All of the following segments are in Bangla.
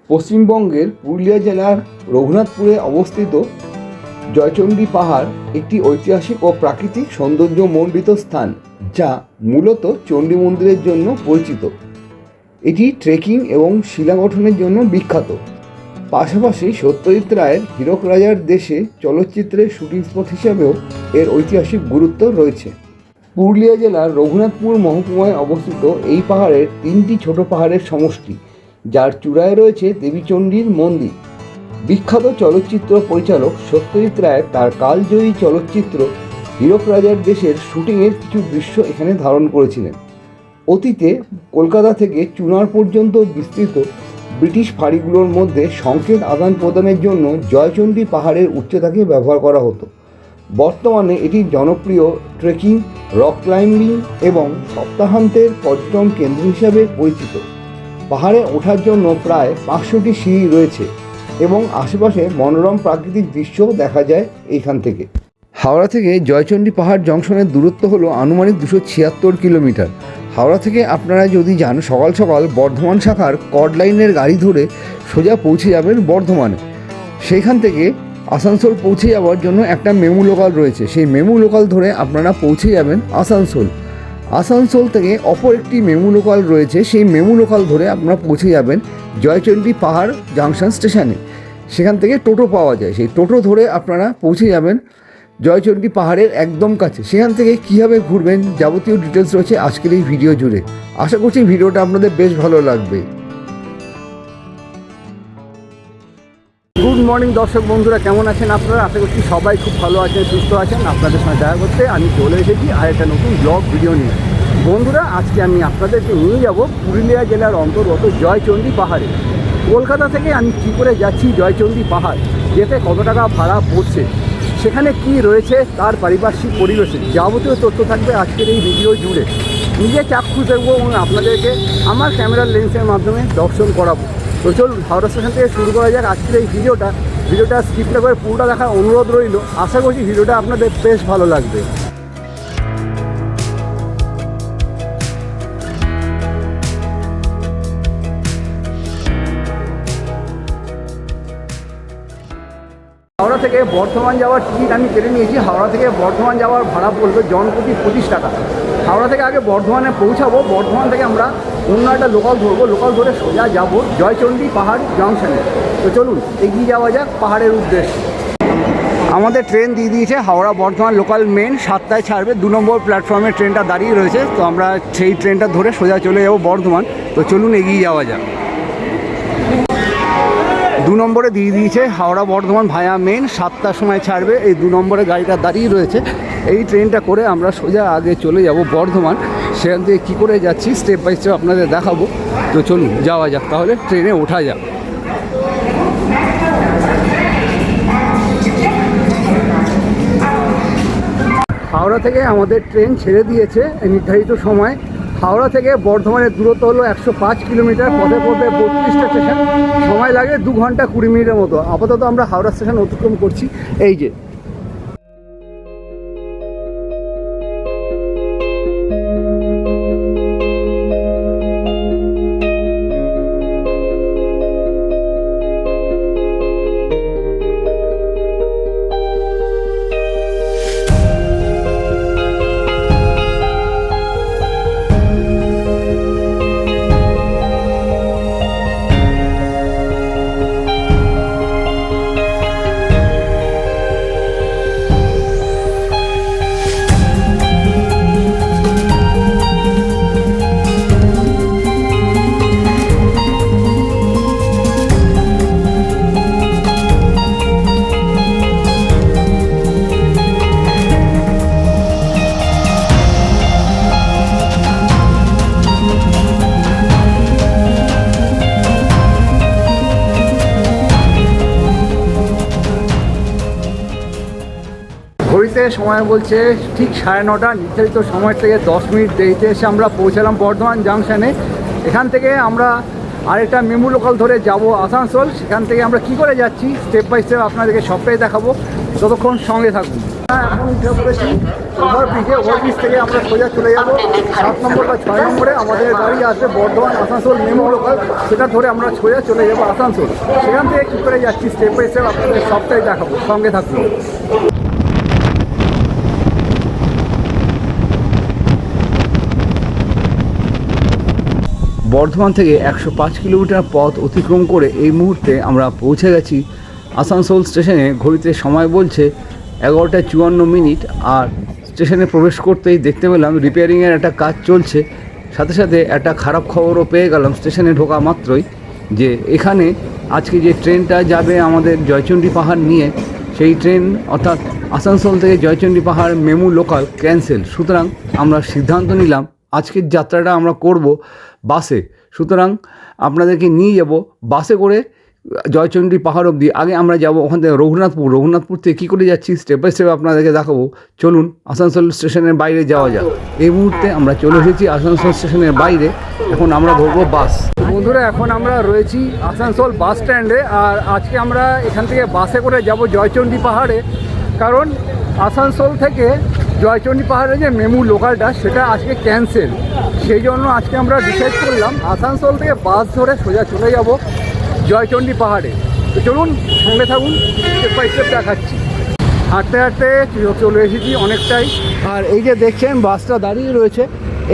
পশ্চিমবঙ্গের পুরুলিয়া জেলার রঘুনাথপুরে অবস্থিত জয়চণ্ডী পাহাড় একটি ঐতিহাসিক ও প্রাকৃতিক সৌন্দর্যমণ্ডিত স্থান, যা মূলত চণ্ডী মন্দিরের জন্য পরিচিত। এটি ট্রেকিং এবং শিলা গঠনের জন্য বিখ্যাত। পাশাপাশি সত্যজিৎ রায়ের হীরক রাজার দেশে চলচ্চিত্রের শুটিং স্পট হিসাবেও এর ঐতিহাসিক গুরুত্ব রয়েছে। পুরুলিয়া জেলার রঘুনাথপুর মহকুমায় অবস্থিত এই পাহাড়ের 3টি ছোট পাহাড়ের সমষ্টি, যার চূড়ায় রয়েছে দেবীচণ্ডীর মন্দির। বিখ্যাত চলচ্চিত্র পরিচালক সত্যজিৎ রায় তার কালজয়ী চলচ্চিত্র হীরক রাজার দেশের শুটিংয়ের কিছু দৃশ্য এখানে ধারণ করেছিলেন। অতীতে কলকাতা থেকে চুনার পর্যন্ত বিস্তৃত ব্রিটিশ ফাঁড়িগুলোর মধ্যে সংকেত আদান প্রদানের জন্য জয়চণ্ডী পাহাড়ের উচ্চতাকে ব্যবহার করা হতো। বর্তমানে এটি জনপ্রিয় ট্রেকিং, রক ক্লাইম্বিং এবং সপ্তাহান্তের পর্যটন কেন্দ্র হিসাবে পরিচিত। পাহাড়ে ওঠার জন্য প্রায় 500টি সিঁড়ি রয়েছে এবং আশেপাশে মনোরম প্রাকৃতিক দৃশ্যও দেখা যায় এইখান থেকে। হাওড়া থেকে জয়চণ্ডী পাহাড় জংশনের দূরত্ব হলো আনুমানিক 276 কিলোমিটার। হাওড়া থেকে আপনারা যদি যান সকাল সকাল বর্ধমান শাখার কর্ড লাইনের গাড়ি ধরে সোজা পৌঁছে যাবেন বর্ধমানে। সেইখান থেকে আসানসোল পৌঁছে যাওয়ার জন্য একটা মেমু লোকাল রয়েছে, সেই মেমু লোকাল ধরে আপনারা পৌঁছে যাবেন আসানসোল। আসানসোল থেকে অপর একটি মেমু লোকাল রয়েছে, সেই মেমু লোকাল ধরে আপনারা পৌঁছে যাবেন জয়চণ্ডী পাহাড় জাংশন স্টেশনে। সেখান থেকে টোটো পাওয়া যায়, সেই টোটো ধরে আপনারা পৌঁছে যাবেন জয়চণ্ডী পাহাড়ের একদম কাছে। সেখান থেকে কীভাবে ঘুরবেন যাবতীয় ডিটেলস রয়েছে আজকের এই ভিডিও জুড়ে। আশা করছি ভিডিওটা আপনাদের বেশ ভালো লাগবে। গুড মর্নিং দর্শক বন্ধুরা, কেমন আছেন আপনারা? আশা করছি সবাই খুব ভালো আছেন, সুস্থ আছেন। আপনাদের সঙ্গে দেখা করতে আমি চলে এসেছি আর একটা নতুন ব্লগ ভিডিও নিয়ে। বন্ধুরা, আজকে আমি আপনাদেরকে নিয়ে যাব পুরুলিয়া জেলার অন্তর্গত জয়চণ্ডী পাহাড়ে। কলকাতা থেকে আমি কী করে যাচ্ছি জয়চণ্ডী পাহাড়, যেতে কত টাকা ভাড়া পড়ছে, সেখানে কি রয়েছে তার পারিপার্শ্বিক পরিবেশে যাবতীয় তথ্য থাকবে আজকের এই ভিডিও জুড়ে। নিজে চাক্ষুষ দেখবো এবং আপনাদেরকে আমার ক্যামেরার লেন্সের মাধ্যমে দর্শন করাবো। তো চলুন হাওড়া স্টেশন থেকে শুরু করা যাক আজকের এই ভিডিওটা স্কিপ না করে পুরোটা দেখার অনুরোধ রইল। আশা করছি ভিডিওটা আপনাদের বেশ ভালো লাগবে। হাওড়া থেকে বর্ধমান যাওয়ার টিকিট আমি কেটে নিয়েছি। হাওড়া থেকে বর্ধমান যাওয়ার ভাড়া পড়বে জনপ্রতি 25 টাকা। হাওড়া থেকে আগে বর্ধমানে পৌঁছাবো, বর্ধমান থেকে আমরা অন্য একটা লোকাল ধরবো, লোকাল ধরে সোজা যাব জয়চণ্ডী পাহাড় জংশনে। তো চলুন এগিয়ে যাওয়া যাক পাহাড়ের উদ্দেশ্যে। আমাদের ট্রেন দিয়ে দিয়েছে, হাওড়া বর্ধমান লোকাল মেন 7টায় ছাড়বে। 2 নম্বর প্ল্যাটফর্মে ট্রেনটা দাঁড়িয়ে রয়েছে, তো আমরা সেই ট্রেনটা ধরে সোজা চলে যাবো বর্ধমান। তো চলুন এগিয়ে যাওয়া যাক। 2 নম্বরে দিয়ে দিয়েছে হাওড়া বর্ধমান ভায়া মেন, 7টার সময় ছাড়বে। এই 2 নম্বরে গাড়িটা দাঁড়িয়ে রয়েছে। এই ট্রেনটা করে আমরা সোজা আগে চলে যাব বর্ধমান। সেখান থেকে কী করে যাচ্ছি স্টেপ বাই স্টেপ আপনাদের দেখাবো। তো চলুন যাওয়া যাক, তাহলে ট্রেনে ওঠা যাক। হাওড়া থেকে আমাদের ট্রেন ছেড়ে দিয়েছে নির্ধারিত সময়। হাওড়া থেকে বর্ধমানের দূরত্ব হলো 105 কিলোমিটার। পথে পথে 32টা স্টেশন, সময় লাগে 2 ঘন্টা 20 মিনিটের মতো। আপাতত আমরা হাওড়া স্টেশন অতিক্রম করছি। এই যে ঘড়িতে সময় বলছে ঠিক 9:30। নির্ধারিত সময় থেকে 10 মিনিট দেরিতে এসে আমরা পৌঁছালাম বর্ধমান জাংশনে। এখান থেকে আমরা আরেকটা মেমু লোকাল ধরে যাব আসানসোল। সেখান থেকে আমরা কি করে যাচ্ছি স্টেপ বাই স্টেপ আপনাদেরকে সবটাই দেখাবো, ততক্ষণ সঙ্গে থাকুন। এখন উঠে পড়েছি ওভারব্রিজে। ওভারব্রিজ থেকে আমরা সোজা চলে যাবো 7 নম্বর বা 6 নম্বরে আমাদের গাড়ি আসবে বর্ধমান আসানসোল মেমো লোকাল, সেটা ধরে আমরা সোজা চলে যাবো আসানসোল। সেখান থেকে কী করে যাচ্ছি স্টেপ বাই স্টেপ আপনাদের সবটাই দেখাবো, সঙ্গে থাকুন। বর্ধমান থেকে 105 কিলোমিটার পথ অতিক্রম করে এই মুহূর্তে আমরা পৌঁছে গেছি আসানসোল স্টেশনে। ঘড়িতে সময় বলছে 11:54। আর স্টেশনে প্রবেশ করতেই দেখতে পেলাম রিপেয়ারিংয়ের একটা কাজ চলছে। সাথে সাথে একটা খারাপ খবরও পেয়ে গেলাম স্টেশনে ঢোকা মাত্রই, যে এখানে আজকে যে ট্রেনটা যাবে আমাদের জয়চণ্ডী পাহাড় নিয়ে, সেই ট্রেন অর্থাৎ আসানসোল থেকে জয়চণ্ডী পাহাড় মেমু লোকাল ক্যান্সেল। সুতরাং আমরা সিদ্ধান্ত নিলাম আজকের যাত্রাটা আমরা করব বাসে। সুতরাং আপনাদেরকে নিয়ে যাব বাসে করে জয়চণ্ডী পাহাড় অবধি। আগে আমরা যাব ওখান থেকে রঘুনাথপুর থেকে কী করে যাচ্ছি স্টেপ বাই স্টেপ আপনাদেরকে দেখাবো। চলুন আসানসোল স্টেশনের বাইরে যাওয়া যাক। এই মুহূর্তে আমরা চলে এসেছি আসানসোল স্টেশনের বাইরে। এখন আমরা ধরবো বাস। বন্ধুরা, এখন আমরা রয়েছি আসানসোল বাস স্ট্যান্ডে। আর আজকে আমরা এখান থেকে বাসে করে যাব জয়চণ্ডী পাহাড়ে, কারণ আসানসোল থেকে জয়চণ্ডী পাহাড়ে যে মেমু লোকালটা সেটা আজকে ক্যান্সেল। সেই জন্য আজকে আমরা ডিসাইড করলাম আসানসোল থেকে বাস ধরে সোজা চলে যাব জয়চণ্ডী পাহাড়ে। তো চলুন সঙ্গে থাকুন, স্টেপ বাই স্টেপ দেখাচ্ছি। হাঁটতে হাঁটতে চলে এসেছি অনেকটাই। আর এই যে দেখছেন বাসটা দাঁড়িয়ে রয়েছে,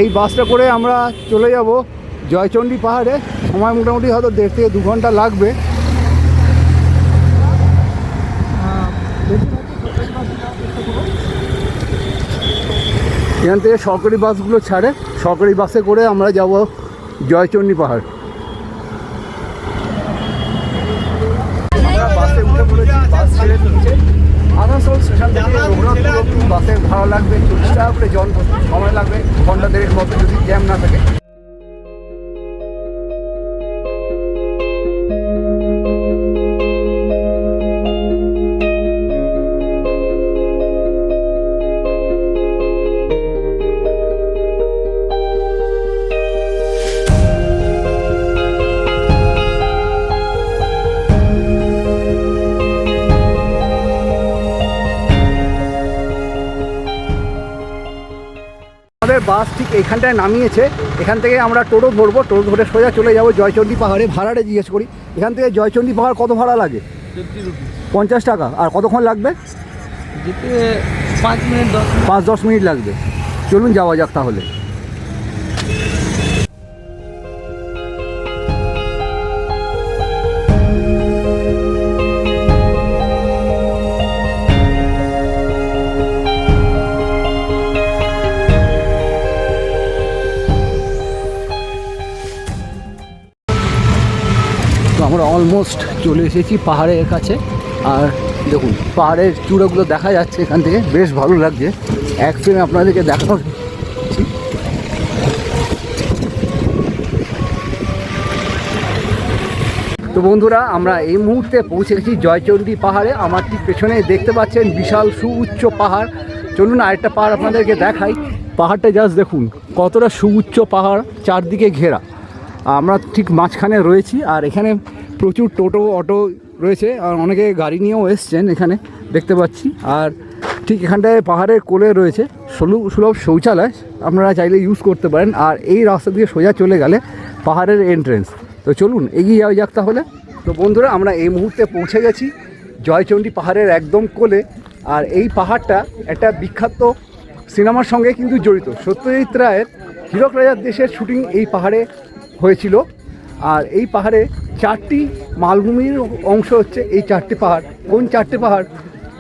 এই বাসটা করে আমরা চলে যাব জয়চণ্ডী পাহাড়ে। সময় মোটামুটি হয়তো 1.5 থেকে 2 ঘন্টা লাগবে। এখান থেকে সরকারি বাসগুলো ছাড়ে, সরকারি বাসে করে আমরা যাব জয়চণ্ডী পাহাড়। আমরা বাসে উঠে পড়েছি, বাস ছেড়ে দিচ্ছে। আসানসোল স্টেশন থেকে রঘুনাথপুর বাসের ভাড়া লাগবে 40 টাকা করে জন, সময় লাগবে ঘন্টা 1.5 মতো যদি জ্যাম না থাকে। আমাদের বাস ঠিক এইখানটায় নামিয়েছে। এখান থেকে আমরা টোটো ধরবো, টোটো ধরে সোজা চলে যাবো জয়চণ্ডী পাহাড়ে। ভাড়াটা জিজ্ঞেস করি, এখান থেকে জয়চণ্ডী পাহাড় কত ভাড়া লাগে? 50 টাকা। আর কতক্ষণ লাগবে? 5-10 মিনিট লাগবে। চলুন যাওয়া যাক তাহলে। আমরা অলমোস্ট চলে এসেছি পাহাড়ের কাছে। আর দেখুন পাহাড়ের চূড়াগুলো দেখা যাচ্ছে এখান থেকে, বেশ ভালো লাগছে। এক ফ্রেমে আপনাদেরকে দেখানো। তো বন্ধুরা, আমরা এই মুহূর্তে পৌঁছে গেছি জয়চণ্ডী পাহাড়ে। আমার ঠিক পেছনে দেখতে পাচ্ছেন বিশাল সুউচ্চ পাহাড়। চলুন আরেকটা পাহাড় আপনাদেরকে দেখাই। পাহাড়টা জাস্ট দেখুন কতটা সুউচ্চ পাহাড়, চারদিকে ঘেরা। আমরা ঠিক মাঝখানে রয়েছি। আর এখানে প্রচুর টোটো অটো রয়েছে, আর অনেকে গাড়ি নিয়েও এসছেন এখানে দেখতে পাচ্ছি। আর ঠিক এখানটায় পাহাড়ের কোলে রয়েছে সুলভ শৌচালয়, আপনারা চাইলে ইউজ করতে পারেন। আর এই রাস্তা দিয়ে সোজা চলে গেলে পাহাড়ের এন্ট্রেন্স। তো চলুন এগিয়ে যাওয়া যাক তাহলে। তো বন্ধুরা, আমরা এই মুহূর্তে পৌঁছে গেছি জয়চণ্ডী পাহাড়ের একদম কোলে। আর এই পাহাড়টা একটা বিখ্যাত সিনেমার সঙ্গে কিন্তু জড়িত। সত্যজিৎ রায়ের হীরক রাজার দেশের শুটিং এই পাহাড়ে হয়েছিল। আর এই পাহাড়ে 4টি মালভূমির অংশ হচ্ছে এই 4টি পাহাড়। কোন 4টি পাহাড়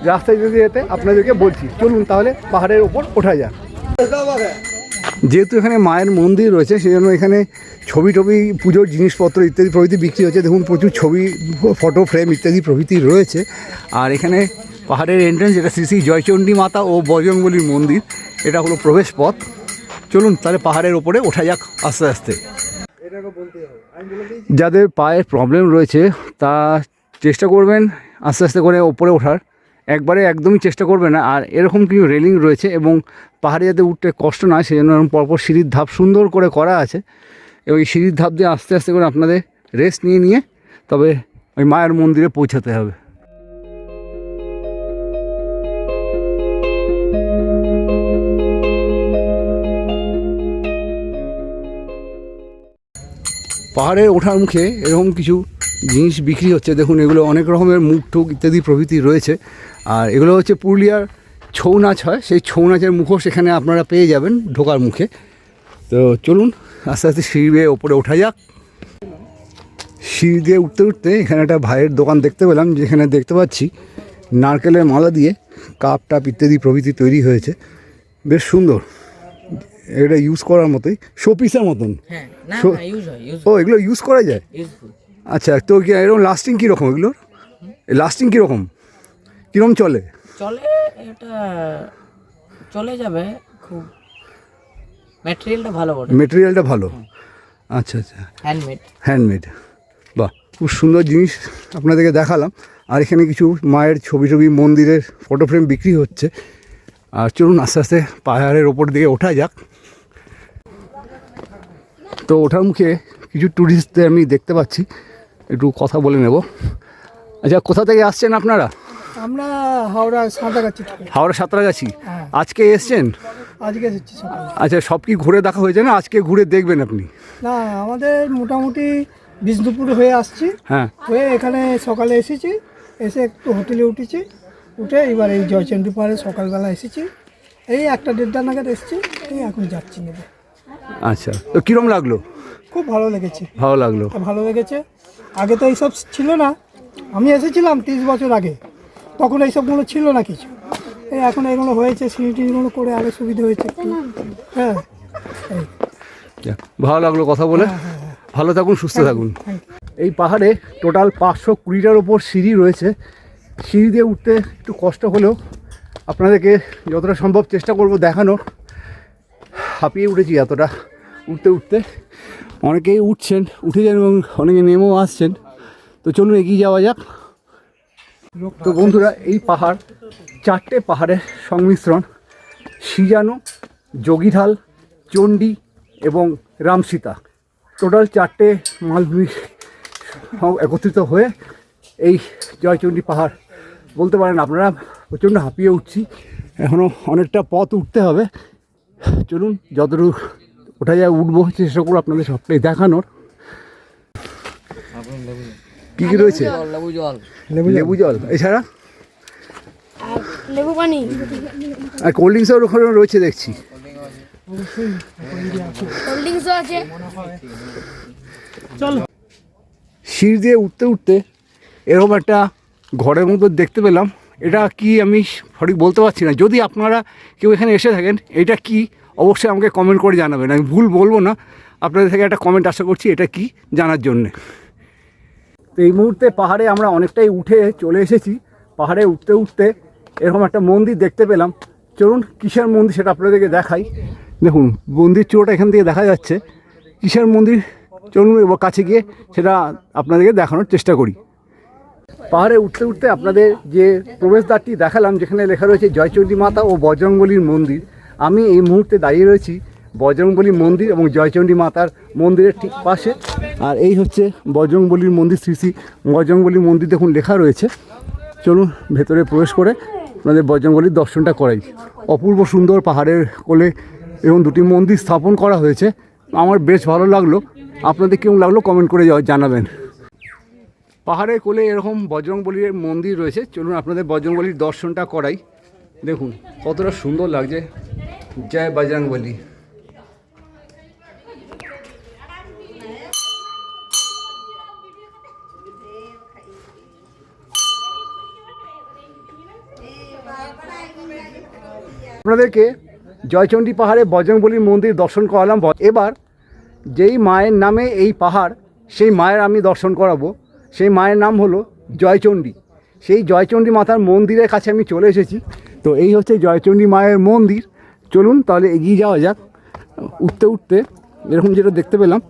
রাস্তায় যেতে যেতে আপনাদেরকে বলছি। চলুন তাহলে পাহাড়ের ওপর ওঠা যাক। যেহেতু এখানে মায়ের মন্দির রয়েছে, সেই জন্য এখানে ছবি টবি, পুজোর জিনিসপত্র ইত্যাদি প্রভৃতি বিক্রি হচ্ছে। দেখুন প্রচুর ছবি, ফটো ফ্রেম ইত্যাদি প্রভৃতি রয়েছে। আর এখানে পাহাড়ের এন্ট্রেন্স, যেটা শ্রী শ্রী জয়চণ্ডী মাতা ও বজরংবলীর মন্দির, এটা হলো প্রবেশ পথ। চলুন তাহলে পাহাড়ের ওপরে ওঠা যাক আস্তে আস্তে। যাদের পায়ের প্রবলেম রয়েছে তা চেষ্টা করবেন আস্তে আস্তে করে ওপরে ওঠার, একবারে একদমই চেষ্টা করবে না। আর এরকম কিছু রেলিং রয়েছে এবং পাহাড়ে যাতে উঠতে কষ্ট না, সেই জন্য পরপর সিঁড়ির ধাপ সুন্দর করে করা আছে। এবং এই সিঁড়ির ধাপ দিয়ে আস্তে আস্তে করে আপনাদের রেস্ট নিয়ে নিয়ে তবে ওই মায়ের মন্দিরে পৌঁছাতে হবে। পাহাড়ে ওঠার মুখে এরকম কিছু জিনিস বিক্রি হচ্ছে। দেখুন এগুলো অনেক রকমের মুখ টুক ইত্যাদি প্রভৃতি রয়েছে। আর এগুলো হচ্ছে পুরুলিয়ার ছৌ নাচ হয়, সেই ছৌ নাচের মুখোশ এখানে আপনারা পেয়ে যাবেন ঢোকার মুখে। তো চলুন আস্তে আস্তে সিঁড়ি বেয়ে ওপরে ওঠা যাক। সিঁড়ি দিয়ে উঠতে উঠতে এখানে একটা ভাইয়ের দোকান দেখতে পেলাম, যেখানে দেখতে পাচ্ছি নারকেলের মালা দিয়ে কাপ টাপ ইত্যাদি প্রভৃতি তৈরি হয়েছে। বেশ সুন্দর, এটা ইউজ করার মতোই, শোপিসের মতন। হ্যাঁ, না শো- না, ইউজ হয়, ও এগুলো ইউজ করা যায়? ইউজফুল। আচ্ছা, তো কি এরকম লাস্টিং কীরকম এগুলোর? লাস্টিং কীরকম কীরকম চলে? চলে, এটা চলে যাবে খুব, ম্যাটেরিয়ালটা ভালো বটে, মেটেরিয়ালটা ভালো। আচ্ছা আচ্ছা, হ্যান্ডমেড। হ্যান্ডমেড। বাহ, খুব সুন্দর জিনিস আপনাদেরকে দেখালাম। আর এখানে কিছু মায়ের ছবি ছবি মন্দিরের ফটো ফ্রেম বিক্রি হচ্ছে। আর চলুন আস্তে আস্তে পাহাড়ের ওপর দিকে ওঠা যাক। তো ওঠার মুখে কিছু ট্যুরিস্টদের আমি দেখতে পাচ্ছি, একটু কথা বলে নেব। আচ্ছা, কোথা থেকে আসছেন আপনারা? আমরা হাওড়া সাঁতরাগাছি থেকে। হাওড়া সাঁতরাগাছি। হ্যাঁ। আজকে এসছেন? আজকে এসেছি সকালে। আচ্ছা, সব কি ঘুরে দেখা হয়েছে না আজকে ঘুরে দেখবেন আপনি? না, আমাদের মোটামুটি বিষ্ণুপুর হয়ে আসছি, হ্যাঁ। হয়ে এখানে সকালে এসেছি, এসে একটু হোটেলে উঠেছি, উঠে এবার এই জয়চন্ডী পাহাড়ে সকালবেলা এসেছি, এই 1-1:30 নাগাদ এসেছি, এই এখন যাচ্ছি নেবে। আচ্ছা, তো কীরকম লাগলো? খুব ভালো লেগেছে, ভালো লাগলো। ভালো লেগেছে। আগে তো এইসব ছিল না, আমি এসেছিলাম 30 বছর আগে, তখন এইসবগুলো ছিল না কিছু। এই এখন এগুলো হয়েছে, সিঁড়িটিগুলো করে আরও সুবিধা হয়েছে একটু। হ্যাঁ, এই যাক, ভালো লাগলো কথা বলে। ভালো থাকুন, সুস্থ থাকুন। Thank you. এই পাহাড়ে টোটাল 520টার ওপর সিঁড়ি রয়েছে। সিঁড়ি দিয়ে উঠতে একটু কষ্ট হলেও আপনাদেরকে যতটা সম্ভব চেষ্টা করব দেখানোর। হাঁপিয়ে উঠেছি এতটা উঠতে উঠতে। অনেকেই উঠছেন, উঠেছেন এবং অনেকে নেমেও আসছেন। তো চলুন এগিয়ে যাওয়া যাক। তো বন্ধুরা, এই পাহাড় 4টে পাহাড়ের সংমিশ্রণ: সিজানো, যোগীঢাল, চণ্ডী এবং রামসীতা। টোটাল 4টে মালভূমি একত্রিত হয়ে এই জয়চণ্ডী পাহাড় বলতে পারেন আপনারা। প্রচণ্ড হাঁপিয়ে উঠছি, এখনও অনেকটা পথ উঠতে হবে। চলুন যতটুকু ওঠা যায় উঠবো, চেষ্টা করবো আপনাদের সবটাই দেখানোর। কী কী রয়েছে? লেবু জল, লেবু জল এছাড়া আর লেবু পানি, আর কোল্ড ড্রিঙ্কসও ওখানে রয়েছে দেখছি। কোল্ড ড্রিঙ্কসও আছে। সিঁড়ি দিয়ে উঠতে উঠতে এরকম একটা ঘরের মতো দেখতে পেলাম। এটা কি আমি সঠিক বলতে পারছি না। যদি আপনারা কেউ এখানে এসে থাকেন, এটা কি অবশ্যই আমাকে কমেন্ট করে জানাবেন। আমি ভুল বলবো না, আপনাদের থেকে একটা কমেন্ট আশা করছি এটা কি জানার জন্যে। তো এই মুহূর্তে পাহাড়ে আমরা অনেকটাই উঠে চলে এসেছি। পাহাড়ে উঠতে উঠতে এরকম একটা মন্দির দেখতে পেলাম। চলুন কিসের মন্দির সেটা আপনাদেরকে দেখাই। দেখুন মন্দির চূড়াটা এখান থেকে দেখা যাচ্ছে। কিসের মন্দির, চলুন এবার কাছে গিয়ে সেটা আপনাদেরকে দেখানোর চেষ্টা করি। পাহাড়ে উঠতে উঠতে আপনাদের যে প্রবেশদ্বারটি দেখালাম, যেখানে লেখা রয়েছে জয়চণ্ডী মাতা ও বজরংবলীর মন্দির, আমি এই মুহূর্তে দাঁড়িয়ে রয়েছি বজরংবলী মন্দির এবং জয়চণ্ডী মাতার মন্দিরের ঠিক পাশে। আর এই হচ্ছে বজরংবলীর মন্দির, শ্রী শ্রী বজরংবলী মন্দির দেখুন লেখা রয়েছে। চলুন ভেতরে প্রবেশ করে আপনাদের বজরংবলীর দর্শনটা করাই। অপূর্ব সুন্দর পাহাড়ের কোলে এবং দুটি মন্দির স্থাপন করা হয়েছে। আমার বেশ ভালো লাগলো। আপনাদের কেমন লাগলো কমেন্ট করে জানাবেন। পাহাড়ের কোলে এরকম বজরংবলীর মন্দির রয়েছে। চলুন আপনাদের বজরংবলীর দর্শনটা করাই। দেখুন কতটা সুন্দর লাগছে। জয় বজরংবলী। আপনাদেরকে জয়চণ্ডী পাহাড়ে বজরংবলীর মন্দির দর্শন করালাম। এবার যেই মায়ের নামে এই পাহাড়, সেই মায়ের আমি দর্শন করাবো। সেই মায়ের নাম হলো জয়চণ্ডী। সেই জয়চণ্ডী মাতার মন্দিরের কাছে আমি চলে এসেছি। তো এই হচ্ছে জয়চণ্ডী মায়ের মন্দির। চলুন তাহলে এগিয়ে যাওয়া যাক। উঠতে উঠতে এরকম যেটা দেখতে পেলাম,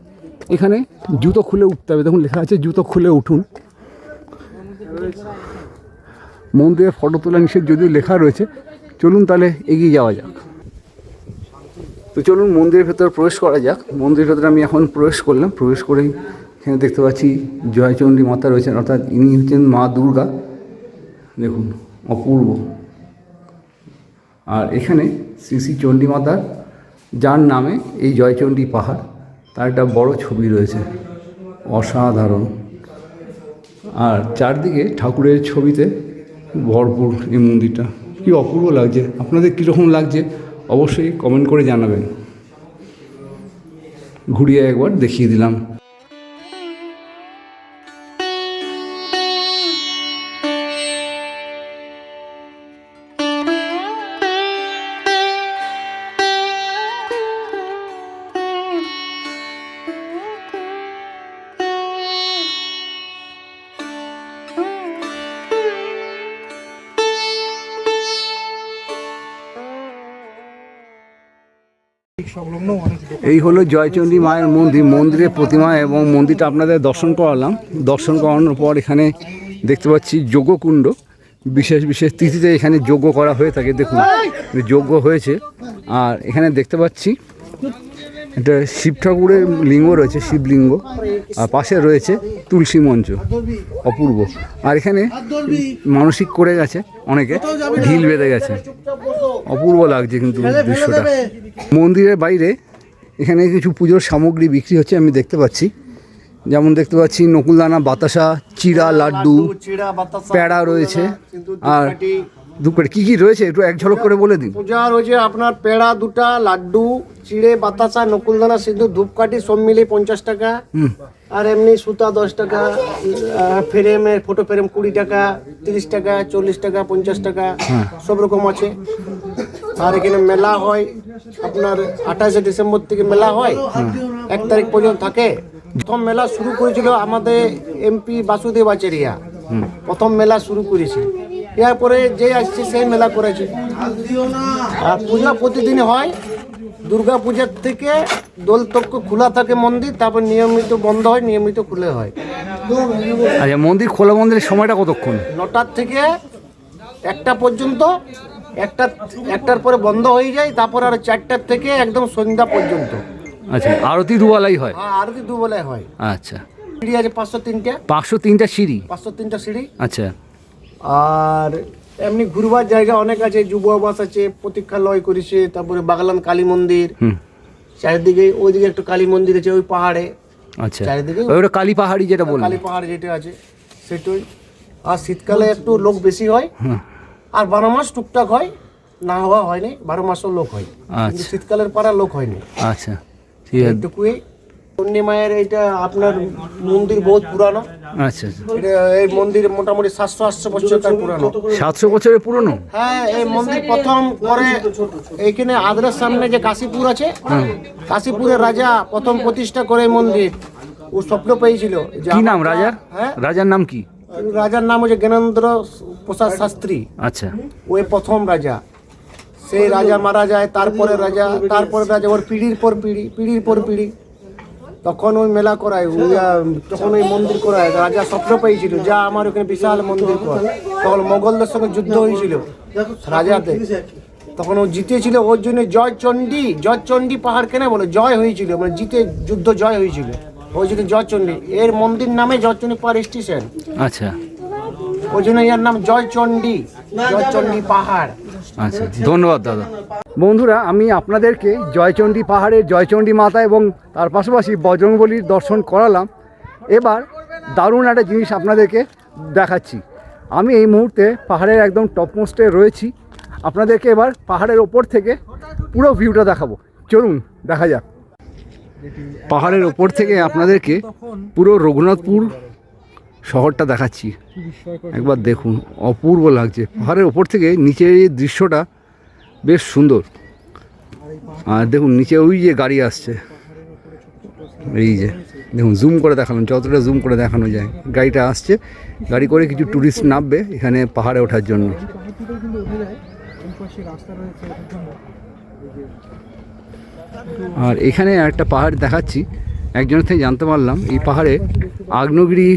এখানে জুতো খুলে উঠতে হবে। দেখুন লেখা আছে জুতো খুলে উঠুন। মন্দিরে ফটো তোলা নিষেধ যদিও লেখা রয়েছে। চলুন তাহলে এগিয়ে যাওয়া যাক। তো চলুন মন্দিরের ভেতরে প্রবেশ করা যাক। মন্দিরের ভেতরে আমি এখন প্রবেশ করলাম। প্রবেশ করেই এখানে দেখতে পাচ্ছি জয়চণ্ডী মাতা রয়েছেন, অর্থাৎ ইনি হচ্ছেন মা দুর্গা। দেখুন অপূর্ব। আর এখানে শ্রী শ্রী চণ্ডী মাতার, যার নামে এই জয়চণ্ডী পাহাড়, তার একটা বড় ছবি রয়েছে। অসাধারণ। আর চারদিকে ঠাকুরের ছবিতে ভরপুর এই মন্দিরটা, কি অপূর্ব লাগছে। আপনাদের কীরকম লাগছে অবশ্যই কমেন্ট করে জানাবেন। ঘুরিয়ে একবার দেখিয়ে দিলাম। এই হলো জয়চণ্ডী মায়ের মন্দির, মন্দিরের প্রতিমা এবং মন্দিরটা আপনাদের দর্শন করালাম। দর্শন করানোর পর এখানে দেখতে পাচ্ছি যজ্ঞকুণ্ড। বিশেষ বিশেষ তিথিতে এখানে যজ্ঞ করা হয়ে থাকে। দেখুন যজ্ঞ হয়েছে। আর এখানে দেখতে পাচ্ছি একটা শিব ঠাকুরের লিঙ্গ রয়েছে, শিবলিঙ্গ, আর পাশে রয়েছে তুলসী মঞ্চ, অপূর্ব। আর এখানে মানসিক করে গেছে অনেকে, ঢিল বেঁধে গেছে, অপূর্ব লাগছে কিন্তু দৃশ্যটা। মন্দিরের বাইরে এখানে কিছু পুজোর সামগ্রী বিক্রি হচ্ছে আমি দেখতে পাচ্ছি। যেমন দেখতে পাচ্ছি নকুলদানা, বাতাসা, চিড়া, লাড্ডু, প্যাড়া রয়েছে। আর দুপুরে কী কী রয়েছে একটু এক ঝলক করে বলে দিন। পূজা রয়েছে আপনার পেড়া 2টা, লাড্ডু, চিড়ে, বাতাসা, নকুলদানা, সিঁদুর, ধূপকাঠি সব মিলে 50 টাকা। আর এমনি সুতা 10 টাকা, ফ্রেমের ফটো ফ্রেম 20 টাকা, 30 টাকা, 40 টাকা, 50 টাকা, সব রকম আছে। আর এখানে মেলা হয় আপনার 28 ডিসেম্বর থেকে মেলা হয়, 1 তারিখ পর্যন্ত থাকে। প্রথম মেলা শুরু করেছিল আমাদের এমপি বাসুদেব আচারিয়া, প্রথম মেলা শুরু করেছে। এরপরে যে আসছে সেই মেলা করেছে। আর পূজা প্রতিদিন হয়। দুর্গা পূজার থেকে দোল তক্ক খোলা থাকে মন্দির, তারপর নিয়মিত বন্ধ হয়, নিয়মিত খুলে হয়। আচ্ছা, মন্দির খোলা, মন্দিরের সময়টা কতক্ষণ? 9টার থেকে 1টা পর্যন্ত। একটার পরে বন্ধ হয়ে যায়, তারপর আর 4টার থেকে একদম সন্ধ্যা পর্যন্ত। আচ্ছা, আরতি দুবেলাই হয়? হ্যাঁ, আরতি দুবেলায় হয়। আচ্ছা, সিঁড়ি আছে 503টা। 503টা সিঁড়ি? 503টা সিঁড়ি। আচ্ছা। আর এমনি ঘুরবার জায়গা অনেক আছে, যুব আবাস আছে, প্রতীক্ষালয় করেছে, তারপরে বাগলান কালী মন্দির, চারিদিকে ওইদিকে একটু কালী মন্দির আছে ওই পাহাড়ে। আচ্ছা, চারিদিকে ওটা কালী পাহাড়ি যেটা বললেন? কালী পাহাড় যেটা আছে সেটাই। আর শীতকালে একটু লোক বেশি হয়, আর 12 মাস টুকটাক হয়, না হওয়া হয়নি, 12 মাসও লোক হয়। কিন্তু শীতকালের পাড়া লোক হয়নি। আচ্ছা, ঠিক আছে। এইটুকুই। চণ্ডী মায়ের এইটা আপনার মন্দির বহুত পুরানো। আচ্ছা, এটা এই মন্দির মোটামুটি 700-800 বছরকার পুরানো। 700 বছরের পুরনো? হ্যাঁ, এই মন্দির প্রথম করে এইখানে আদ্রার সামনে যে কাশীপুর আছে, কাশীপুরের রাজা প্রথম প্রতিষ্ঠা করে এই মন্দির। ও স্বপ্ন পেয়েছিল যে কি নাম রাজার? হ্যাঁ, রাজার নাম কি? রাজার নাম হচ্ছে জ্ঞানেন্দ্র প্রসাদ শাস্ত্রী। আচ্ছা, ওই প্রথম রাজা। সেই রাজা মারা যায়, তারপরে রাজা, ওর পিঢ়ির পর পিঢ়ি, পিঢ়ির পর পিঢ়ি। তখন ওই মেলা করায়, তখন ওই মন্দির করায়। রাজা স্বপ্ন পেয়েছিল যা আমার ওখানে বিশাল মন্দির কর। তখন মোগলদের সঙ্গে যুদ্ধ হয়েছিল রাজাদের, তখন ও জিতেছিল। ওর জন্য জয়চণ্ডী পাহাড় কেন বলে জয় হয়েছিল, মানে জিতে যুদ্ধ জয় হয়েছিল, ওই জন্য জয়চণ্ডী। এর মন্দির নামে জয়চণ্ডী পাহাড় স্টেশন। আচ্ছা, ওই জন্য এর নাম জয়চণ্ডী পাহাড়। আচ্ছা, ধন্যবাদ দাদা। বন্ধুরা, আমি আপনাদেরকে জয়চণ্ডী পাহাড়ের জয়চণ্ডী মাতা এবং তার পাশাপাশি বজরংবলীর দর্শন করালাম। এবার দারুণ একটা জিনিস আপনাদেরকে দেখাচ্ছি। আমি এই মুহূর্তে পাহাড়ের একদম টপমোস্টে রয়েছি। আপনাদেরকে এবার পাহাড়ের ওপর থেকে পুরো ভিউটা দেখাবো। চলুন দেখা যাক। পাহাড়ের ওপর থেকে আপনাদেরকে পুরো রঘুনাথপুর শহরটা দেখাচ্ছি। একবার দেখুন, অপূর্ব লাগছে। পাহাড়ের ওপর থেকে নিচের এই দৃশ্যটা বেশ সুন্দর। আর দেখুন নিচে ওই যে গাড়ি আসছে, এই যে দেখুন, জুম করে দেখালাম, যতটা জুম করে দেখানো যায়। গাড়িটা আসছে, গাড়ি করে কিছু ট্যুরিস্ট নামবে এখানে পাহাড়ে ওঠার জন্য। আর এখানে একটা পাহাড় দেখাচ্ছি, একজনের থেকে জানতে পারলাম এই পাহাড়ে আগ্নেয়গিরি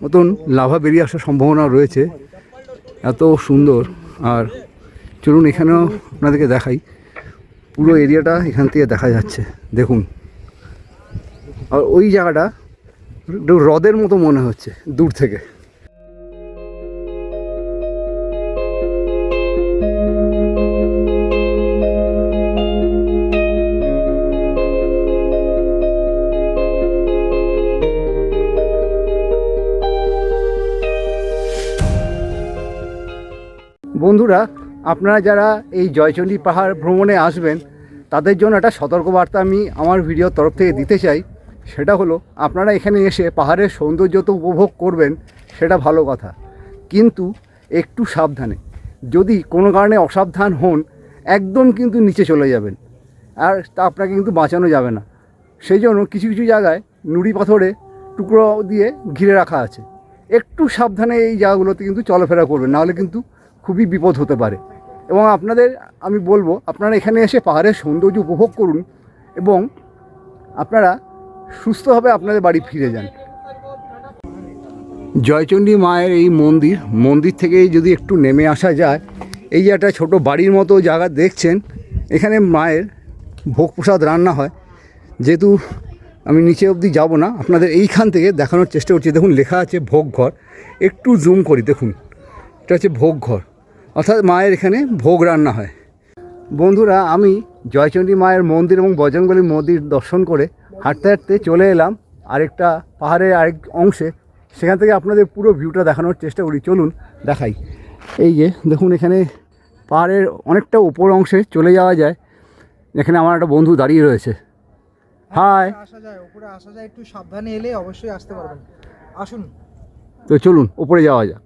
মতন লাভা বেরিয়ে আসার সম্ভাবনা রয়েছে। এত সুন্দর। আর চলুন এখানেও আপনাদেরকে দেখাই, পুরো এরিয়াটা এখান থেকে দেখা যাচ্ছে। দেখুন, আর ওই জায়গাটা একটু হ্রদের মতো মনে হচ্ছে দূর থেকে। বন্ধুরা, আপনারা যারা এই জয়চণ্ডী পাহাড় ভ্রমণে আসবেন তাদের জন্য একটা সতর্কবার্তা আমি আমার ভিডিওর তরফ থেকে দিতে চাই। সেটা হলো, আপনারা এখানে এসে পাহাড়ের সৌন্দর্য তো উপভোগ করবেন, সেটা ভালো কথা, কিন্তু একটু সাবধানে। যদি কোনো কারণে অসাবধান হন, একদম কিন্তু নিচে চলে যাবেন, আর তা আপনাকে কিন্তু বাঁচানো যাবে না। সেই জন্য কিছু কিছু জায়গায় নুড়ি পাথরে টুকরো দিয়ে ঘিরে রাখা আছে। একটু সাবধানে এই জায়গাগুলোতে কিন্তু চলাফেরা করবেন, নাহলে কিন্তু খুবই বিপদ হতে পারে। এবং আপনাদের আমি বলবো, আপনারা এখানে এসে পাহাড়ের সৌন্দর্য উপভোগ করুন এবং আপনারা সুস্থভাবে আপনাদের বাড়ি ফিরে যান। জয়চণ্ডী মায়ের এই মন্দির থেকে যদি একটু নেমে আসা যায়, এই যে একটা ছোটো বাড়ির মতো জায়গা দেখছেন, এখানে মায়ের ভোগ প্রসাদ রান্না হয়। যেহেতু আমি নিচে অবধি যাব না, আপনাদের এইখান থেকে দেখানোর চেষ্টা করছি। দেখুন লেখা আছে ভোগ ঘর, একটু জুম করি, দেখুন এটা হচ্ছে ভোগ ঘর, অর্থাৎ মায়ের এখানে ভোগ রান্না হয়। বন্ধুরা, আমি জয়চণ্ডী মায়ের মন্দির এবং বজরংবলী মন্দির দর্শন করে হাঁটতে হাঁটতে চলে এলাম আরেকটা পাহাড়ের আরেক অংশে। সেখান থেকে আপনাদের পুরো ভিউটা দেখানোর চেষ্টা করি, চলুন দেখাই। এই যে দেখুন, এখানে পাহাড়ের অনেকটা উপর অংশে চলে যাওয়া যায়। এখানে আমার একটা বন্ধু দাঁড়িয়ে রয়েছে। হাই, উপরে আসা যায়, একটু সাবধানে এলে অবশ্যই আসতে পারবেন, আসুন। তো চলুন উপরে যাওয়া যাক।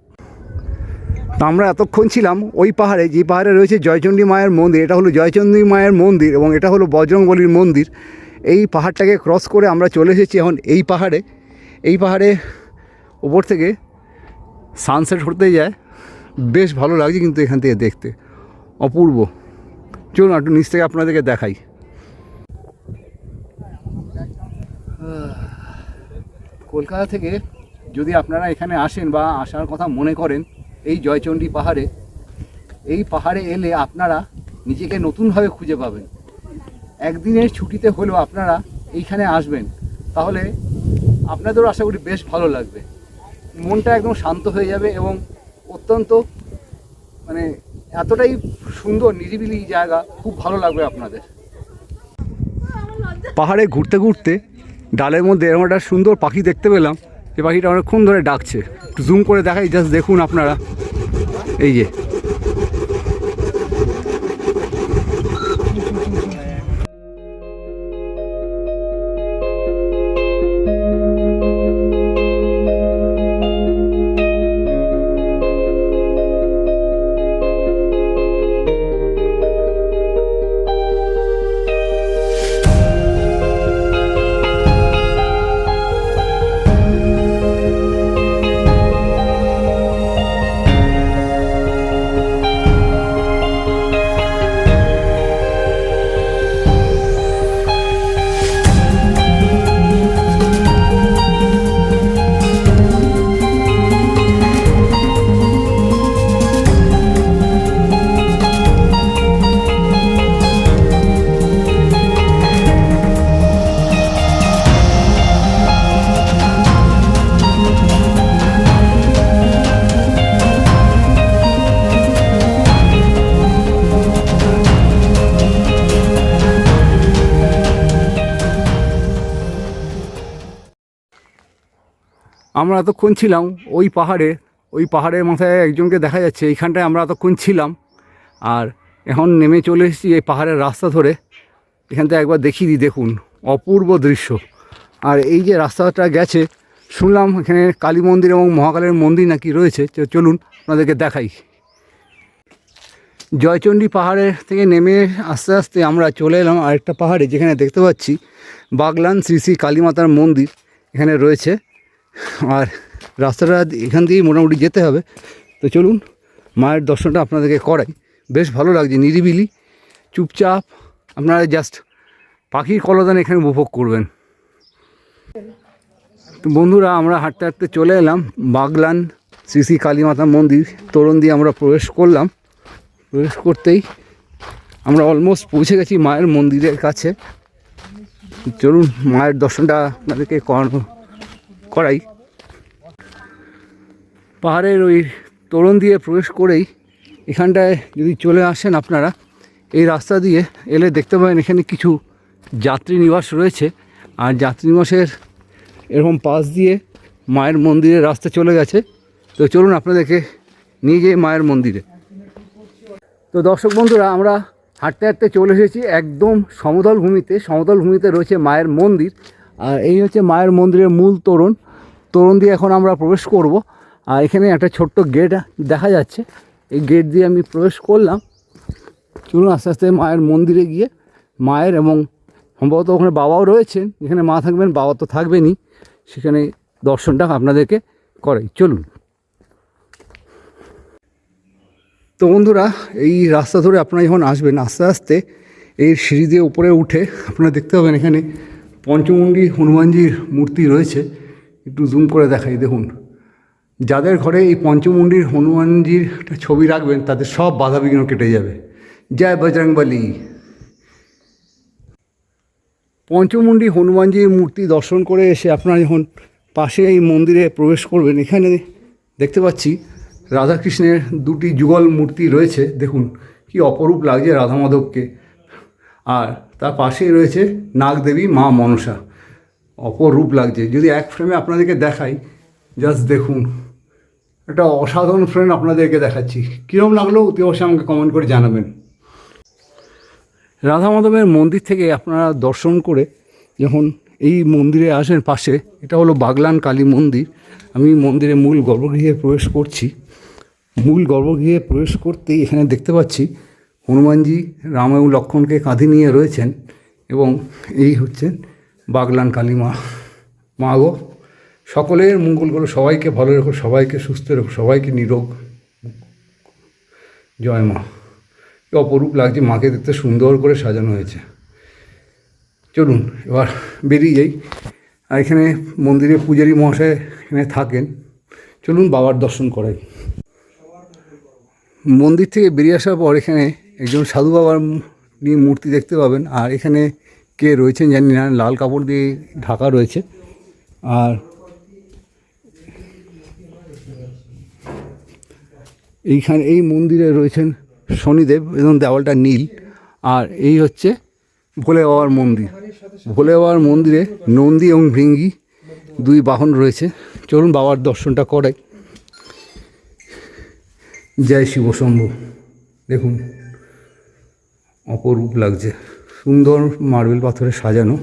তো আমরা এতক্ষণ ছিলাম ওই পাহাড়ে, যে পাহাড়ে রয়েছে জয়চণ্ডী মায়ের মন্দির। এটা হলো জয়চণ্ডী মায়ের মন্দির এবং এটা হলো বজরংবলীর মন্দির। এই পাহাড়টাকে ক্রস করে আমরা চলে এসেছি এখন এই পাহাড়ে। এই পাহাড়ে ওপর থেকে সানসেট হতে যায়, বেশ ভালো লাগছে কিন্তু এখান থেকে দেখতে, অপূর্ব। চলুন একটু নিচ থেকে আপনাদেরকে দেখাই। কলকাতা থেকে যদি আপনারা এখানে আসেন বা আসার কথা মনে করেন এই জয়চণ্ডী পাহাড়ে, এই পাহাড়ে এলে আপনারা নিজেকে নতুনভাবে খুঁজে পাবেন। একদিনের ছুটিতে হলেও আপনারা এইখানে আসবেন, তাহলে আপনাদেরও আশা করি বেশ ভালো লাগবে। মনটা একদম শান্ত হয়ে যাবে এবং অত্যন্ত মানে এতটাই সুন্দর নিরিবিলি জায়গা, খুব ভালো লাগবে আপনাদের। পাহাড়ে ঘুরতে ঘুরতে ডালের মধ্যে এরকম একটা সুন্দর পাখি দেখতে পেলাম। যে পাখিটা অনেকক্ষণ ধরে ডাকছে, একটু জুম করে দেখাই, জাস্ট দেখুন আপনারা। এই যে আমরা এতক্ষণ ছিলাম ওই পাহাড়ের মাথায় একজনকে দেখা যাচ্ছে, এইখানটায় আমরা এতক্ষণ ছিলাম। আর এখন নেমে চলে এসেছি এই পাহাড়ের রাস্তা ধরে। এখান থেকে একবার দেখিয়ে দিই, দেখুন অপূর্ব দৃশ্য। আর এই যে রাস্তাটা গেছে, শুনলাম এখানে কালী মন্দির এবং মহাকালের মন্দির নাকি রয়েছে। চলুন আপনাদেরকে দেখাই। জয়চণ্ডী পাহাড়ের থেকে নেমে আস্তে আস্তে আমরা চলে এলাম আরেকটা পাহাড়ে, যেখানে দেখতে পাচ্ছি বাগলান শ্রী শ্রী কালীমাতার মন্দির এখানে রয়েছে। আর রাস্তাটা এখান দিয়েই মোটামুটি যেতে হবে। তো চলুন মায়ের দর্শনটা আপনাদেরকে করাই। বেশ ভালো লাগছে, নিরিবিলি, চুপচাপ, আপনারা জাস্ট পাখির কলতান এখানে উপভোগ করবেন। তো বন্ধুরা, আমরা হাঁটতে হাঁটতে চলে এলাম বাগলান শ্রী শ্রী কালীমাতা মন্দির। তোরণ দিয়ে আমরা প্রবেশ করলাম। প্রবেশ করতেই আমরা অলমোস্ট পৌঁছে গেছি মায়ের মন্দিরের কাছে। চলুন মায়ের দর্শনটা আপনাদেরকে করাই। পাহাড়ের ওই তোরণ দিয়ে প্রবেশ করেই এখানটায় যদি চলে আসেন আপনারা, এই রাস্তা দিয়ে এলে দেখতে পাবেন এখানে কিছু যাত্রী নিবাস রয়েছে। আর যাত্রী নিবাসের এরকম পাশ দিয়ে মায়ের মন্দিরের রাস্তা চলে গেছে। তো চলুন আপনাদেরকে নিয়ে যাই মায়ের মন্দিরে। তো দর্শক বন্ধুরা, আমরা হাঁটতে হাঁটতে চলে এসেছি একদম সমতল ভূমিতে। সমতল ভূমিতে রয়েছে মায়ের মন্দির, আর এই হচ্ছে মায়ের মন্দিরের মূল তোরণ দিয়ে এখন আমরা প্রবেশ করব। আর এখানে একটা ছোট্ট গেট দেখা যাচ্ছে, এই গেট দিয়ে আমি প্রবেশ করলাম। চলুন আস্তে আস্তে মায়ের মন্দিরে গিয়ে মায়ের এবং সম্ভবত ওখানে বাবাও রয়েছেন, এখানে মা থাকবেন, বাবা তো থাকবেনই, সেখানে দর্শনটা আপনাদেরকে করাই। চলুন। তো বন্ধুরা, এই রাস্তা ধরে আপনারা যখন আসবেন, আস্তে আস্তে এই সিঁড়ি দিয়ে উপরে উঠে আপনারা দেখতে পাবেন এখানে পঞ্চমুণ্ডী হনুমানজির মূর্তি রয়েছে। একটু জুম করে দেখাই, দেখুন। যাদের ঘরে এই পঞ্চমুণ্ডীর হনুমানজির একটা ছবি রাখবেন, তাদের সব বাধাবিঘ্ন কেটে যাবে। জয় বজরংবলী। পঞ্চমুণ্ডী হনুমানজির মূর্তি দর্শন করে এসে আপনারা যখন পাশে এই মন্দিরে প্রবেশ করবেন, এখানে দেখতে পাচ্ছি রাধাকৃষ্ণের দুটি যুগল মূর্তি রয়েছে। দেখুন কি অপরূপ লাগছে রাধা মাধবকে। আর তার পাশেই রয়েছে নাগদেবী মা মনসা, অপরূপ লাগছে। যদি এক ফ্রেমে আপনাদেরকে দেখাই, জাস্ট দেখুন, একটা অসাধারণ ফ্রেম আপনাদেরকে দেখাচ্ছি। কীরকম লাগলো অতি অবশ্যই আমাকে কমেন্ট করে জানাবেন। রাধা মাধবের মন্দির থেকে আপনারা দর্শন করে যখন এই মন্দিরে আসেন, পাশে এটা হলো বাগলান কালী মন্দির। আমি মন্দিরের মূল গর্ভগৃহে প্রবেশ করছি। মূল গর্ভগৃহে প্রবেশ করতেই এখানে দেখতে পাচ্ছি হনুমানজি রাম এবং লক্ষ্মণকে কাঁধে নিয়ে রয়েছেন, এবং এই হচ্ছেন বাগলান কালী মা গো, সকলের মঙ্গল করো, সবাইকে ভালো রেখো, সবাইকে সুস্থ রেখো, সবাইকে নিরোগ। জয় মা। অপরূপ লাগছে, মাকে দেখতে সুন্দর করে সাজানো হয়েছে। চলুন এবার বেরিয়ে যাই। আর এখানে মন্দিরে পূজারী মহাশয় এখানে থাকেন। চলুন বাবার দর্শন করাই। মন্দির থেকে বেরিয়ে আসার পর এখানে একজন সাধু বাবার নিয়ে মূর্তি দেখতে পাবেন। আর এখানে কে রয়েছেন জানি না, লাল কাপড় দিয়ে ঢাকা রয়েছে। আর এইখানে এই মন্দিরে রয়েছেন শনিদেব এবং দেওয়ালটা নীল। আর এই হচ্ছে ভোলে বাবার মন্দির। ভোলে বাবার মন্দিরে নন্দী এবং ভৃঙ্গি দুই বাহন রয়েছে। চলুন বাবার দর্শনটা করাই। জয় শিব শম্ভু। দেখুন অপরূপ লাগছে, সুন্দর মার্বেল পাথরে সাজানো।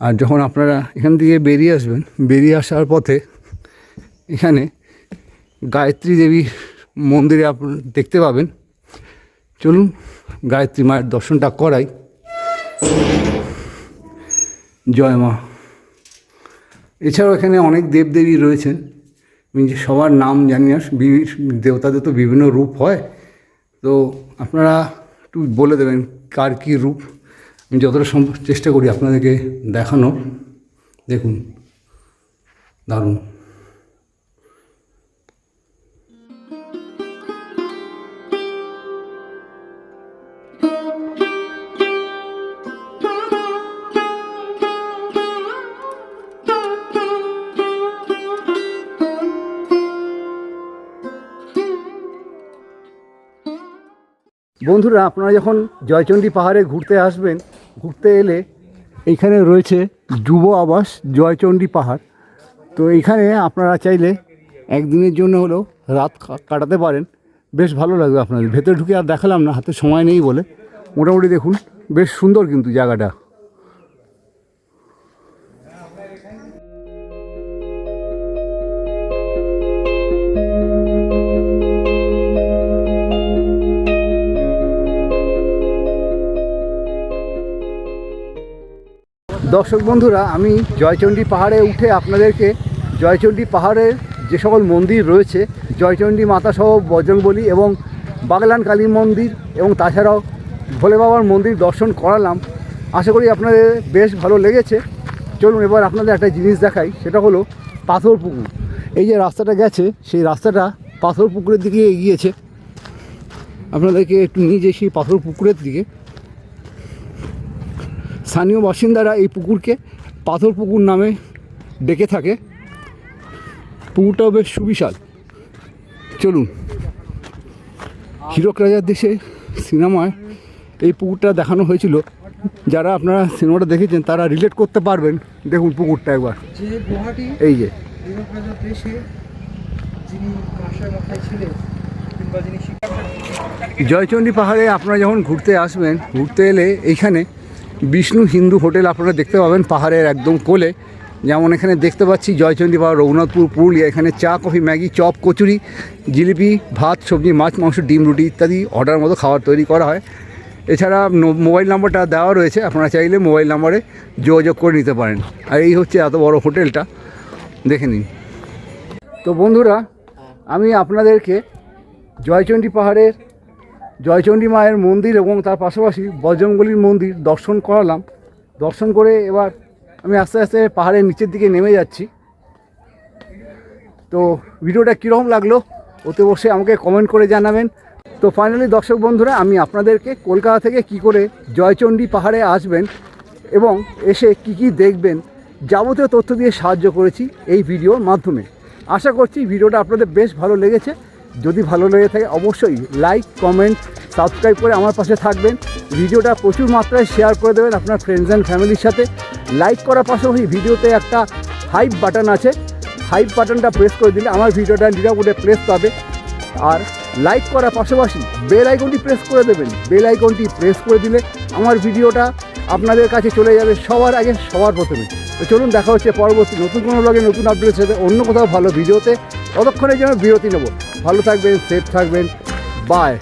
আর যখন আপনারা এখান থেকে বেরিয়ে আসবেন, বেরিয়ে আসার পথে এখানে গায়ত্রী দেবীর মন্দিরে আপনারা দেখতে পাবেন। চলুন গায়ত্রী মায়ের দর্শনটা করাই। জয় মা। এছাড়াও এখানে অনেক দেবদেবী রয়েছেন, আমি যে সবার নাম জানি না, দেবতাদের তো বিভিন্ন রূপ হয়, তো আপনারা একটু বলে দেবেন কার কী রূপ। আমি যতটা সম্ভব চেষ্টা করি আপনাদেরকে দেখানোর। দেখুন দারুণ। বন্ধুরা, আপনারা যখন জয়চণ্ডী পাহাড়ে ঘুরতে আসবেন, ঘুরতে এলে এইখানে রয়েছে যুব আবাস জয়চণ্ডী পাহাড়। তো এইখানে আপনারা চাইলে একদিনের জন্য হলেও রাত কাটাতে পারেন, বেশ ভালো লাগবে আপনাদের। ভেতরে ঢুকে আর দেখালাম না, হাতে সময় নেই বলে। মোটামুটি দেখুন বেশ সুন্দর কিন্তু জায়গাটা। দর্শক বন্ধুরা, আমি জয়চণ্ডী পাহাড়ে উঠে আপনাদেরকে জয়চণ্ডী পাহাড়ের যে সকল মন্দির রয়েছে, জয়চণ্ডী মাতা সহ বজরংবলী এবং বাগলান কালী মন্দির এবং তাছাড়াও ভোলে বাবার মন্দির দর্শন করালাম। আশা করি আপনাদের বেশ ভালো লেগেছে। চলুন এবার আপনাদের একটা জিনিস দেখাই, সেটা হলো পাথর পুকুর। এই যে রাস্তাটা গেছে, সেই রাস্তাটা পাথর পুকুরের দিকে এগিয়েছে। আপনাদেরকে একটু নিয়ে যাই সেই পাথর পুকুরের দিকে। স্থানীয় বাসিন্দারা এই পুকুরকে পাথর পুকুর নামে ডেকে থাকে। পুকুরটাও বেশ সুবিশাল। চলুন, হীরক রাজার দেশে সিনেমায় এই পুকুরটা দেখানো হয়েছিল। যারা আপনারা সিনেমাটা দেখেছেন তারা রিলেট করতে পারবেন। দেখুন পুকুরটা একবার, যে গুহাটি এই যে হীরক রাজার দেশে যিনি মাস্টার মাথায় ছিলেন, জয়চণ্ডী পাহাড়ে আপনারা যখন ঘুরতে আসবেন, ঘুরতে এলে এইখানে বিষ্ণু হিন্দু হোটেল আপনারা দেখতে পাবেন পাহাড়ের একদম কোলে। যেমন এখানে দেখতে পাচ্ছি জয়চণ্ডী পাহাড়, রঘুনাথপুর, পুরুলিয়া। এখানে চা, কফি, ম্যাগি, চপ, কচুরি, জিলিপি, ভাত, সবজি, মাছ, মাংস, ডিম, রুটি ইত্যাদি অর্ডার মতো খাবার তৈরি করা হয়। এছাড়া মোবাইল নাম্বারটা দেওয়া রয়েছে, আপনারা চাইলে মোবাইল নাম্বারে যোগাযোগ করে নিতে পারেন। আর এই হচ্ছে এত বড় হোটেলটা, দেখে নিন। তো বন্ধুরা, আমি আপনাদেরকে জয়চণ্ডী পাহাড়ের জয়চণ্ডী মায়ের মন্দির এবং তার পাশাপাশি বজরংবলীর মন্দির দর্শন করালাম। দর্শন করে এবার আমি আস্তে আস্তে পাহাড়ের নিচের দিকে নেমে যাচ্ছি। তো ভিডিওটা কীরকম লাগলো ওতে বসে আমাকে কমেন্ট করে জানাবেন। তো ফাইনালি দর্শক বন্ধুরা, আমি আপনাদেরকে কলকাতা থেকে কি করে জয়চণ্ডী পাহাড়ে আসবেন এবং এসে কি কি দেখবেন যাবতীয় তথ্য দিয়ে সাহায্য করেছি এই ভিডিওর মাধ্যমে। আশা করছি ভিডিওটা আপনাদের বেশ ভালো লেগেছে। যদি ভালো লেগে থাকে অবশ্যই লাইক, কমেন্ট, সাবস্ক্রাইব করে আমার পাশে থাকবেন। ভিডিওটা প্রচুর মাত্রায় শেয়ার করে দেবেন আপনার ফ্রেন্ডস অ্যান্ড ফ্যামিলির সাথে। লাইক করার পাশাপাশি ভিডিওতে একটা হাইপ বাটন আছে, হাইপ বাটনটা প্রেস করে দিলে আমার ভিডিওটা নিরাপদে প্রেস পাবে। আর লাইক করার পাশাপাশি বেল আইকনটি প্রেস করে দেবেন। বেল আইকনটি প্রেস করে দিলে আমার ভিডিওটা আপনাদের কাছে চলে যাবে সবার আগে, সবার প্রথমে। তো চলুন, দেখা হচ্ছে পরবর্তী নতুন কোনো ব্লগে নতুন আপডেটের সাথে অন্য কোথাও ভালো ভিডিওতে। ততক্ষণের জন্য বিরতি নেব। ভালো থাকবেন, সেফ থাকবেন, বাই।